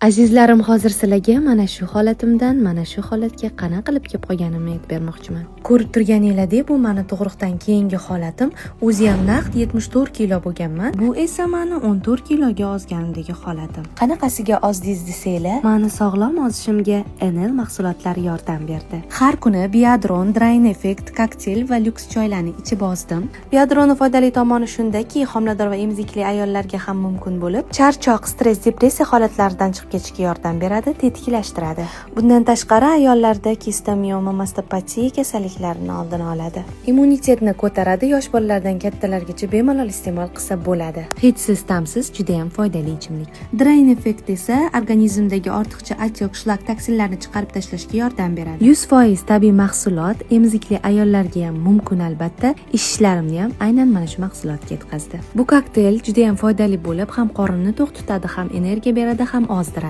Azizlarim, hozir sizlarga mana shu holatimdan mana shu holatga qana qilib kelib qolganimni aytib bermoqchiman. Ko'rib turganinglardek, bu meni tug'ruqdan keyingi holatim. O'zi ham naqd 74 kilo bo'lganman. Bu esa meni 14 kiloga ozganimdagi holatim. Qanaqasiga ozdiz desanglar, meni sog'lom ozishimga NL mahsulotlari yordam berdi. Har kuni Biadron, Drain Effect, kokteyl va lyuks choylarni ichib ozdim. Biadronning foydali tomoni shundaki, homilador va emizikli ayollarga ham mumkin bo'lib, charchoq, stress, depressiya holatlaridan chiqib ketishga yordam beradi, tetiklashtiradi. Bundan tashqari ayollarda kistamioma, mastopatiya kasalliklarini oldini oladi. Immunitetni ko'taradi, yosh bolalardan kattalargacha bemalol iste'mol qilsa bo'ladi. Hidsiz, ta'msiz, juda ham foydali ichimlik. Drain Effect esa organizmdagi ortiqcha atyok, shlak, toksinlarni chiqarib tashlashga yordam beradi. 100% tabiiy mahsulot, emizikli ayollarga ham mumkin albatta. Ishlarimni ham aynan mana shu mahsulotga yetkazdi. Bu kokteyl juda ham foydali bo'lib, ham qorinni to'q tutadi, ham energiya beradi, ham ozdiradi.